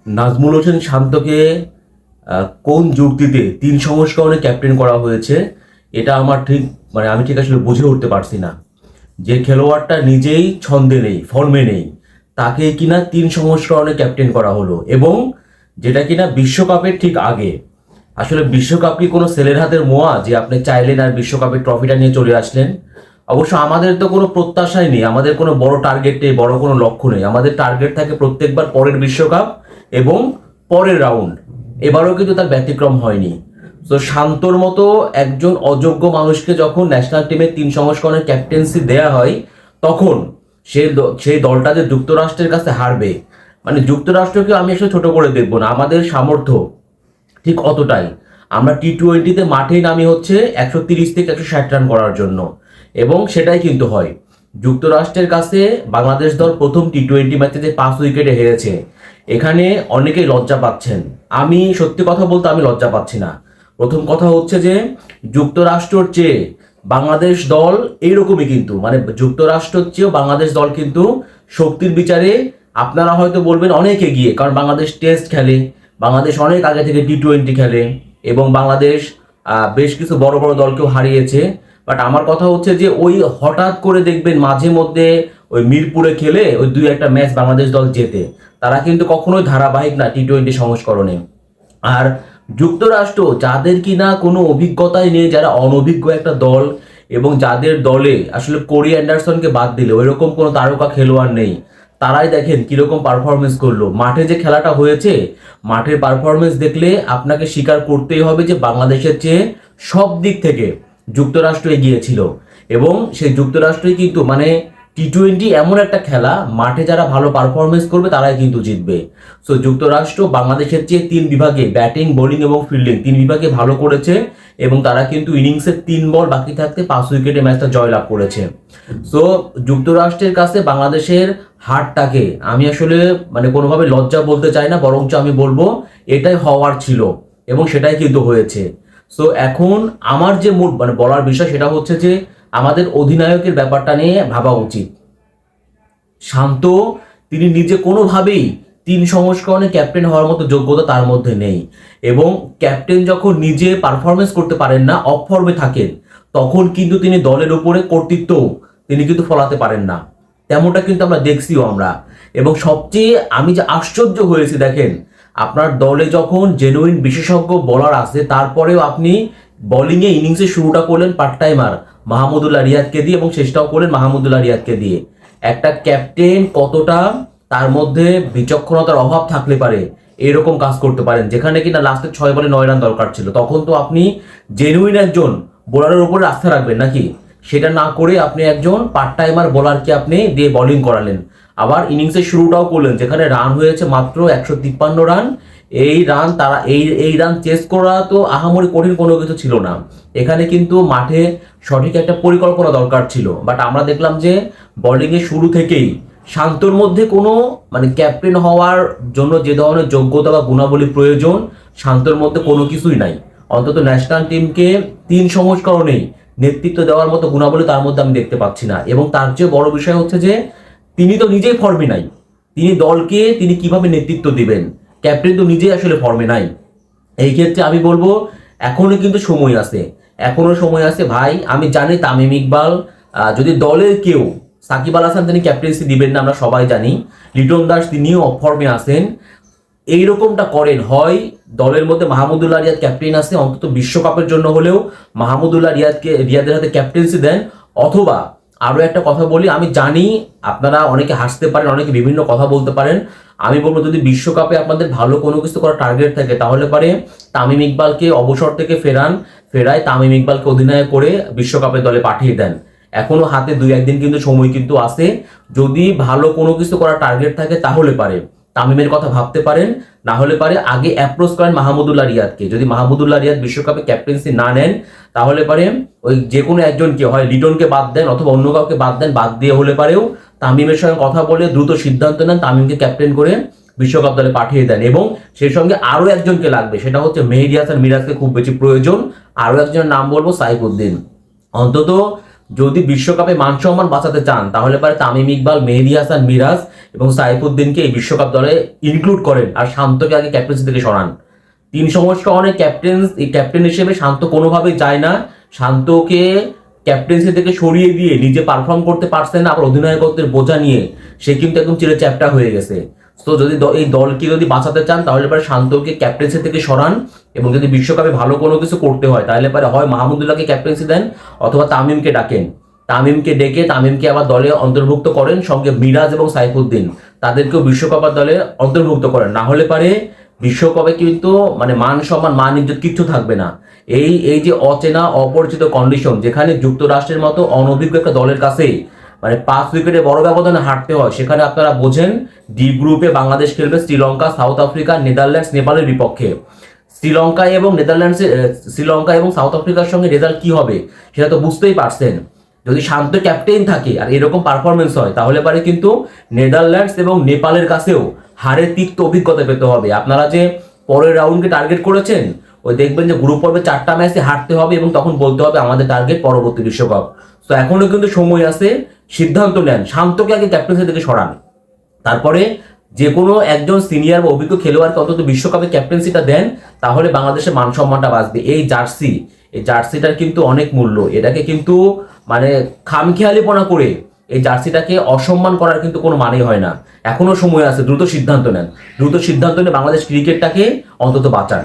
নাজমুল হোসেন শান্তকে কোন যুক্তিতে 3 সংস্করণে ক্যাপ্টেন করা হয়েছে, এটা আমার ঠিক আমি ঠিক আসলে বুঝে উঠতে পারছি না। যে খেলোয়াড়টা নিজেই ছন্দে নেই, ফর্মে নেই, তাকে কিনা 3 সংস্করণে ক্যাপ্টেন করা হলো, এবং যেটা কিনা বিশ্বকাপের ঠিক আগে। আসলে বিশ্বকাপ কি কোনো ছেলের হাতের মোয়া যে আপনি চাইলেন আর বিশ্বকাপের ট্রফিটা নিয়ে চলে আসলেন? অবশ্য আমাদের তো কোনো প্রত্যাশাই নেই, আমাদের কোনো বড় টার্গেট নেই, বড় কোনো লক্ষ্য নেই। আমাদের টার্গেট থাকে প্রত্যেকবার পরের বিশ্বকাপ এবং পরের রাউন্ড। এবারও কিন্তু তার ব্যতিক্রম হয়নি। তো শান্তর মতো একজন অযোগ্য মানুষকে যখন ন্যাশনাল টিমের 3 সংস্করণের ক্যাপ্টেন্সি দেয়া হয়, তখন সেই দলটা যে যুক্তরাষ্ট্রের কাছে হারবে, যুক্তরাষ্ট্রকে আমি আসলে ছোট করে দেখবো না, আমাদের সামর্থ্য ঠিক অতটাই। আমরা টি-20-তে মাঠে নামি হচ্ছে 130 থেকে 160 রান করার জন্য, এবং সেটাই কিন্তু হয়। যুক্তরাষ্ট্রের কাছে বাংলাদেশ দল প্রথম টি-20 ম্যাচে যে 5 উইকেটে হেরেছে, এখানে অনেকেই লজ্জা পাচ্ছেন। আমি সত্যি কথা বলতে আমি লজ্জা পাচ্ছি না। প্রথম কথা হচ্ছে যে যুক্তরাষ্ট্রের চেয়ে বাংলাদেশ দল এইরকমই, কিন্তু যুক্তরাষ্ট্রের চেয়েও বাংলাদেশ দল কিন্তু শক্তির বিচারে আপনারা হয়তো বলবেন অনেক এগিয়ে, কারণ বাংলাদেশ টেস্ট খেলে, বাংলাদেশ অনেক আগে থেকে টি-20 খেলে, এবং বাংলাদেশ বেশ কিছু বড় বড় দলকেও হারিয়েছে। বাট আমার কথা হচ্ছে যে ওই হঠাৎ করে দেখবেন মাঝে মধ্যে ওই মিরপুরে খেলে ওই 2-1 ম্যাচ বাংলাদেশ দল জেতে, তারা কিন্তু কখনোই ধারাবাহিক না টি-20 সংস্করণে। আর যুক্তরাষ্ট্র যাদের কিনা কোনো অভিজ্ঞতাই নেই, যারা অনভিজ্ঞ একটা দল, এবং যাদের দলে আসলে কোরি অ্যান্ডারসনকে বাদ দিলে ওইরকম কোনো তারকা খেলোয়াড় নেই, তারাই দেখেন কিরকম পারফরমেন্স করলো। মাঠে যে খেলাটা হয়েছে, মাঠের পারফরমেন্স দেখলে আপনাকে স্বীকার করতেই হবে যে বাংলাদেশের চেয়ে সব দিক থেকে যুক্তরাষ্ট্র এগিয়েছিল, এবং সেই যুক্তরাষ্ট্রই কিন্তু টি-20 এমন একটা খেলা, মাঠে যারা ভালো পারফরমেন্স করবে তারাই কিন্তু জিতবে। সো যুক্তরাষ্ট্র বাংলাদেশের চেয়ে 3 বিভাগে, ব্যাটিং, বোলিং এবং ফিল্ডিং 3 বিভাগে ভালো করেছে, এবং তারা কিন্তু ইনিংসের 3 বল বাকি থাকতে 5 উইকেটে ম্যাচটা জয়লাভ করেছে। সো যুক্তরাষ্ট্রের কাছে বাংলাদেশের হারটাকে আমি আসলে কোনোভাবে লজ্জা বলতে চাই না, বরঞ্চ আমি বলবো এটাই হওয়ার ছিল, এবং সেটাই কিন্তু হয়েছে। সো এখন আমার যে মূল বলার বিষয় সেটা হচ্ছে যে আমাদের অধিনায়কের ব্যাপারটা নিয়ে ভাবা উচিত। শান্ত তিনি নিজে কোনোভাবেই 3 সংস্করণে ক্যাপ্টেন হওয়ার মতো যোগ্যতা তার মধ্যে নেই, এবং ক্যাপ্টেন যখন নিজে পারফরমেন্স করতে পারেন না, অফ ফর্মে থাকেন, তখন কিন্তু তিনি দলের উপরে কর্তৃত্ব তিনি কিন্তু ফলাতে পারেন না। তেমনটা কিন্তু আমরা দেখছিও আমরা। এবং সবচেয়ে আমি যে আশ্চর্য হয়েছি, দেখেন আপনার দলে যখন জেনুইন বিশেষজ্ঞ বোলার আছে, তারপরেও আপনি বোলিংয়ে ইনিংসে শুরুটা করলেন পার্ট টাইমার মাহমুদুল্লাহ রিয়াদকে দিয়ে, এবং শেষটাও করলেন মাহমুদুল্লাহ রিয়াদকে দিয়ে। একটা ক্যাপ্টেন কতটা তার মধ্যে বিচক্ষণতার অভাব থাকলে পারে এরকম কাজ করতে পারেন, যেখানে কিনা লাস্টে 6 বলে 9 রান দরকার ছিল, তখন তো আপনি জেনুইন একজন বোলারের উপরে আস্থা রাখবেন নাকি? সেটা না করে আপনি একজন পার্ট টাইমার বোলারকে আপনি দিয়ে বোলিং করালেন, আবার ইনিংসের শুরুটাও করলেন, যেখানে রান হয়েছে মাত্র 153 রান। এই রান তারা এই রান চেস করা তো আহামরি কঠিন কোনো কিছু ছিল না। এখানে কিন্তু মাঠে সঠিক একটা পরিকল্পনা দরকার ছিল, বাট আমরা দেখলাম যে বোলিং এর শুরু থেকেই শান্তর মধ্যে কোনো ক্যাপ্টেন হওয়ার জন্য যে ধরনের যোগ্যতা বা গুণাবলী প্রয়োজন, শান্তর মধ্যে কোনো কিছুই নাই। অন্তত ন্যাশনাল টিমকে 3 সংস্করণেই নেতৃত্ব দেওয়ার মতো গুণাবলী তার মধ্যে আমি দেখতে পাচ্ছি না। এবং তার চেয়ে বড় বিষয় হচ্ছে যে তিনি তো নিজেই ফর্মে নাই, দলকে তিনি কিভাবে নেতৃত্ব দিবেন? ক্যাপ্টেন তো নিজেই আসলে ফর্মে নাই। এই ক্ষেত্রে আমি বলবো এখনো কিন্তু সময় আছে, এখনো সময় আছে ভাই। আমি জানি তামিম ইকবাল যদি দলের কেউ, সাকিব আল হাসান তিনি ক্যাপ্টেন্সি দিবেন না আমরা সবাই জানি, লিটন দাস তিনিও অফ ফর্মে আছেন। এইরকমটা করেন, হয় দলের মধ্যে মাহমুদুল্লাহ রিয়াদ ক্যাপ্টেন আছে, অন্তত বিশ্বকাপের জন্য হলেও মাহমুদুল্লাহ রিয়াদের হাতে ক্যাপ্টেন্সি দেন। অথবা আরো একটা কথা বলি, আমি জানি আপনারা অনেকে হাসতে পারেন, অনেকে বিভিন্ন কথা বলতে পারেন, আমি বলবো যদি বিশ্বকাপে আপনাদের ভালো কোনো কিছু করার টার্গেট থাকে, তাহলে পারে তামিম ইকবালকে অবসর থেকে ফেরায় তামিম ইকবালকে অধিনায়ক করে বিশ্বকাপের দলে পাঠিয়ে দেন। এখনো হাতে 2-1 দিন কিন্তু সময় কিন্তু আছে। যদি ভালো কোনো কিছু করার টার্গেট থাকে তাহলে পারে তামিমের কথা ভাবতে পারেন, না হলে পারে আগে অ্যাপ্রোচ করেন মাহমুদুল্লাহ রিয়াদকে। যদি মাহমুদুল্লাহ রিয়াদ বিশ্বকাপে ক্যাপ্টেন্সি না নেন, তাহলে পারে ওই যে কোনো একজনকে, হয় লিটনকে বাদ দেন অথবা অন্য কাউকে বাদ দেন, বাদ দিয়ে হলে পারেও তামিমের সঙ্গে কথা বলে দ্রুত সিদ্ধান্ত নেন, তামিমকে ক্যাপ্টেন করে বিশ্বকাপ দলে পাঠিয়ে দেন। এবং সেই সঙ্গে আরো একজনকে লাগবে, সেটা হচ্ছে মেহেদী হাসান মিরাজকে খুব বেশি প্রয়োজন। আরো একজনের নাম বলবো সাইফুদ্দিন। অন্তত যদি বিশ্বকাপে মান সম্মান বাঁচাতে চান তাহলে পারে তামিম ইকবাল, মেহেদী হাসান মিরাজ এবং সাইফুদ্দিনকে এই বিশ্বকাপ দলে ইনক্লুড করেন, আর শান্তকে আগে ক্যাপ্টেন্সি থেকে সরান। 3 সংস্করণে ক্যাপ্টেন হিসেবে শান্ত কোনোভাবেই যায় না। শান্তকে ক্যাপ্টেন্সি থেকে সরিয়ে দিয়ে নিজে পারফর্ম করতে পারছে না, আবার অধিনায়কত্বের বোঝা নিয়ে সে কিন্তু একদম চিরে চ্যাপ্টা হয়ে গেছে। তো যদি এই দলকে যদি বাঁচাতে চান তাহলে পরে শান্তকে ক্যাপ্টেন্সি থেকে সরান, এবং যদি বিশ্বকাপে ভালো কোনো কিছু করতে হয় তাহলে পরে হয় মাহমুদুল্লাহকে ক্যাপ্টেন্সি দেন অথবা তামিমকে ডাকেন। তামিমকে ডেকে তামিমকে আবার দলে অন্তর্ভুক্ত করেন, সঙ্গে মিরাজ এবং সাইফুদ্দিন তাদেরকেও বিশ্বকাপের দলে অন্তর্ভুক্ত করেন। না হলে পারে বিশ্বকাপে কিন্তু মানে মান সম্মান মান ইজ্জত কিচ্ছু থাকবে না। এই যে অচেনা অপরিচিত কন্ডিশন, যেখানে যুক্তরাষ্ট্রের মতো অনভিজ্ঞ একটা দলের কাছে মানে 5 উইকেটে বড় ব্যবধানে হারতে হয়, সেখানে আপনারা বোঝেন ডি গ্রুপে বাংলাদেশ খেলবে শ্রীলঙ্কা, সাউথ আফ্রিকা, নেদারল্যান্ডস, নেপালের বিপক্ষে। শ্রীলঙ্কা এবং সাউথ আফ্রিকার সঙ্গে রেজাল্ট কি হবে সেটা তো বুঝতেই পারছেন। যদি শান্ত ক্যাপ্টেন থাকে আর এরকম পারফরমেন্স হয় তাহলে পারে কিন্তু নেদারল্যান্ডস এবং নেপালের কাছেও হারের তিক্ত অভিজ্ঞতা পেতে হবে। আপনারা যে পরের রাউন্ডকে টার্গেট করেছেন, ওই দেখবেন যে গ্রুপ পর্বে 4টা ম্যাচে হারতে হবে এবং তখন বলতে হবে আমাদের টার্গেট পরবর্তী বিশ্বকাপ। তো এখনো কিন্তু সময় আছে, সিদ্ধান্ত নেন, শান্তকে আগে ক্যাপ্টেন্সি থেকে সরান, তারপরে যে কোনো একজন সিনিয়র বা অভিজ্ঞ খেলোয়াড়কে অন্তত বিশ্বকাপে ক্যাপ্টেন্সিটা দেন, তাহলে বাংলাদেশের মান সম্মানটা বাঁচবে। এই জার্সিটার কিন্তু অনেক মূল্য, এটাকে কিন্তু মানে খামখেয়ালিপনা করে এই জার্সিটাকে অসম্মান করার কিন্তু কোনো মানে হয় না। এখনো সময় আছে, দ্রুত সিদ্ধান্ত নেন, বাংলাদেশ ক্রিকেটটাকে অন্তত বাঁচান।